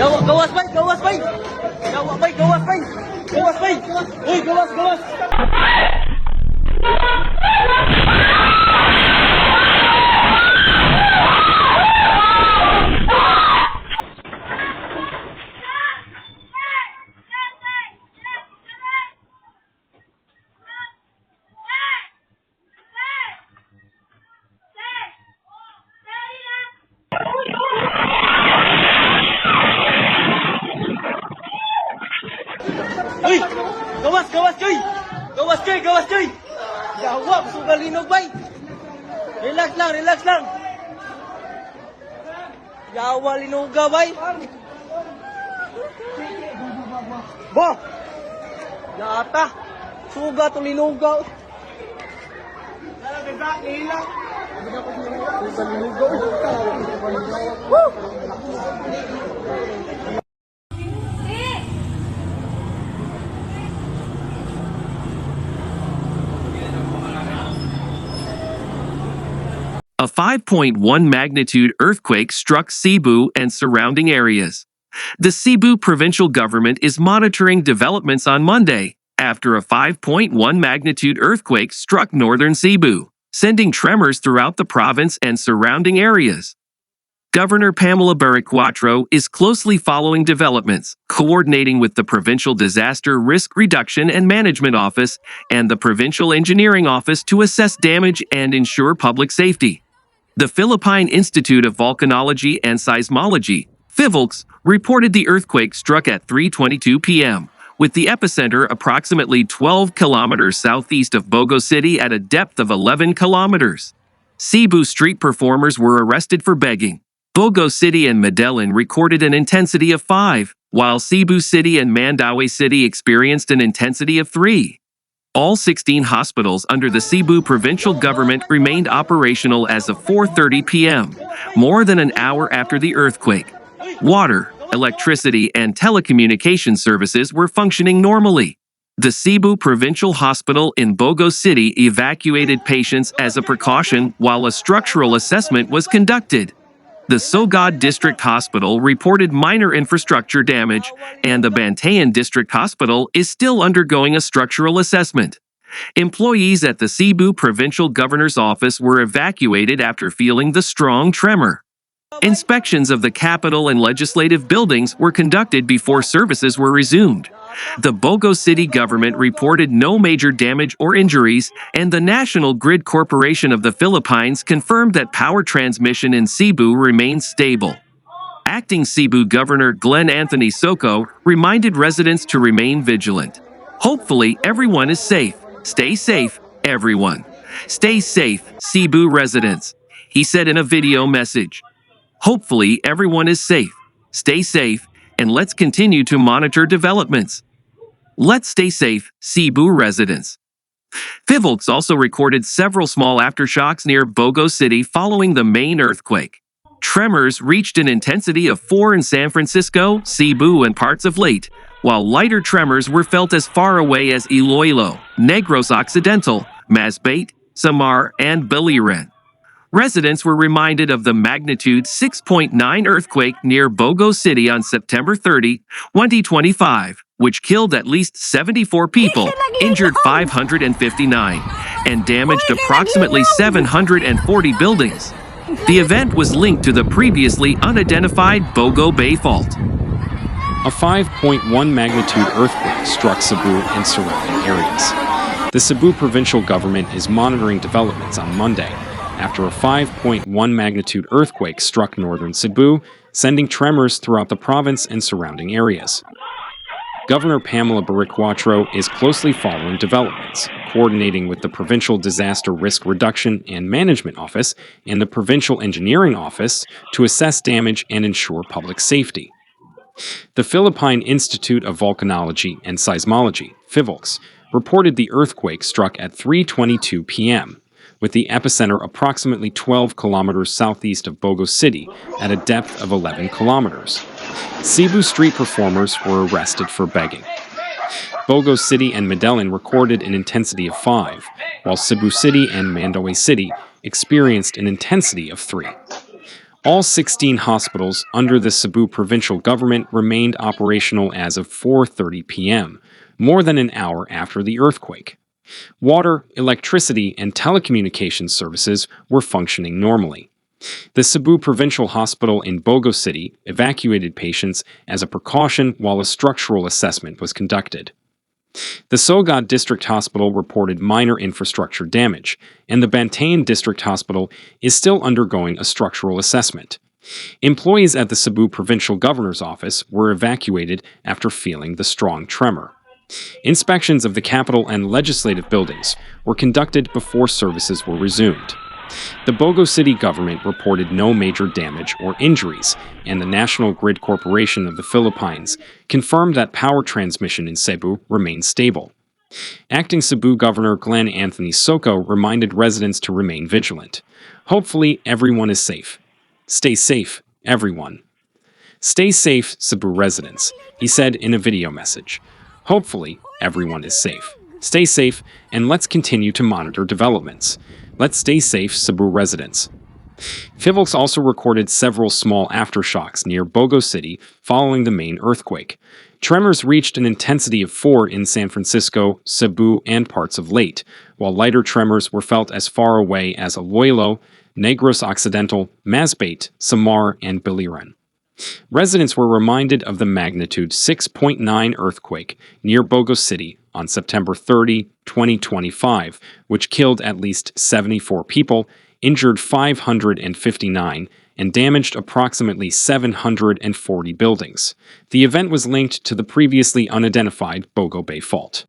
Gawas, bay! Gawas, bay! Gawas, bay! Gawas, bay! Gawas, bay! Uy, gawas, gawas! Uy! Gawas, gawas, cuy! Gawas, cuy, gawas, cuy! Yawa, sugal linog, bay! Relax lang, relax lang! Yawa, linuga, bay! Bo! Yata! Suga to linuga! Woo! A 5.1 magnitude earthquake struck Cebu and surrounding areas. The Cebu provincial government is monitoring developments on Monday after a 5.1 magnitude earthquake struck northern Cebu, sending tremors throughout the province and surrounding areas. Governor Pamela Baricuatro is closely following developments, coordinating with the Provincial Disaster Risk Reduction and Management Office and the Provincial Engineering Office to assess damage and ensure public safety. The Philippine Institute of Volcanology and Seismology, PHIVOLCS, reported the earthquake struck at 3:22 p.m., with the epicenter approximately 12 kilometers southeast of Bogo City at a depth of 11 kilometers. Cebu street performers were arrested for begging. Bogo City and Medellin recorded an intensity of 5, while Cebu City and Mandaue City experienced an intensity of 3. All 16 hospitals under the Cebu provincial government remained operational as of 4:30 p.m., more than an hour after the earthquake. Water, electricity, and telecommunication services were functioning normally. The Cebu Provincial Hospital in Bogo City evacuated patients as a precaution while a structural assessment was conducted. The Sogod District Hospital reported minor infrastructure damage, and the Bantayan District Hospital is still undergoing a structural assessment. Employees at the Cebu Provincial Governor's Office were evacuated after feeling the strong tremor. Inspections of the Capitol and legislative buildings were conducted before services were resumed. The Bogo City government reported no major damage or injuries, and the National Grid Corporation of the Philippines confirmed that power transmission in Cebu remains stable. Acting Cebu Governor Glenn Anthony Soco reminded residents to remain vigilant. Hopefully, everyone is safe. Stay safe, everyone. Stay safe, Cebu residents, he said in a video message. Hopefully, everyone is safe. Stay safe, and let's continue to monitor developments. Let's stay safe, Cebu residents. PHIVOLCS also recorded several small aftershocks near Bogo City following the main earthquake. Tremors reached an intensity of 4 in San Francisco, Cebu, and parts of Leyte, while lighter tremors were felt as far away as Iloilo, Negros Occidental, Masbate, Samar, and Biliran. Residents were reminded of the magnitude 6.9 earthquake near Bogo City on September 30, 2025, which killed at least 74 people, injured 559, and damaged approximately 740 buildings. The event was linked to the previously unidentified Bogo Bay Fault. A 5.1 magnitude earthquake struck Cebu and surrounding areas. The Cebu provincial government is monitoring developments on Monday after a 5.1 magnitude earthquake struck northern Cebu, sending tremors throughout the province and surrounding areas. Governor Pamela Baricuatro is closely following developments, coordinating with the Provincial Disaster Risk Reduction and Management Office and the Provincial Engineering Office to assess damage and ensure public safety. The Philippine Institute of Volcanology and Seismology, PHIVOLCS, reported the earthquake struck at 3:22 p.m., with the epicenter approximately 12 kilometers southeast of Bogo City at a depth of 11 kilometers. Cebu street performers were arrested for begging. Bogo City and Medellin recorded an intensity of 5, while Cebu City and Mandaue City experienced an intensity of 3. All 16 hospitals under the Cebu provincial government remained operational as of 4:30 p.m., more than an hour after the earthquake. Water, electricity, and telecommunications services were functioning normally. The Cebu Provincial Hospital in Bogo City evacuated patients as a precaution while a structural assessment was conducted. The Sogod District Hospital reported minor infrastructure damage, and the Bantayan District Hospital is still undergoing a structural assessment. Employees at the Cebu Provincial Governor's Office were evacuated after feeling the strong tremor. Inspections of the Capitol and legislative buildings were conducted before services were resumed. The Bogo City government reported no major damage or injuries, and the National Grid Corporation of the Philippines confirmed that power transmission in Cebu remains stable. Acting Cebu Governor Glenn Anthony Soco reminded residents to remain vigilant. Hopefully, everyone is safe. Stay safe, everyone. Stay safe, Cebu residents, he said in a video message. Hopefully, everyone is safe. Stay safe, and let's continue to monitor developments. Let's stay safe, Cebu residents. Phivolcs also recorded several small aftershocks near Bogo City following the main earthquake. Tremors reached an intensity of 4 in San Francisco, Cebu, and parts of Leyte, while lighter tremors were felt as far away as Iloilo, Negros Occidental, Masbate, Samar, and Biliran. Residents were reminded of the magnitude 6.9 earthquake near Bogo City on September 30, 2025, which killed at least 74 people, injured 559, and damaged approximately 740 buildings. The event was linked to the previously unidentified Bogo Bay Fault.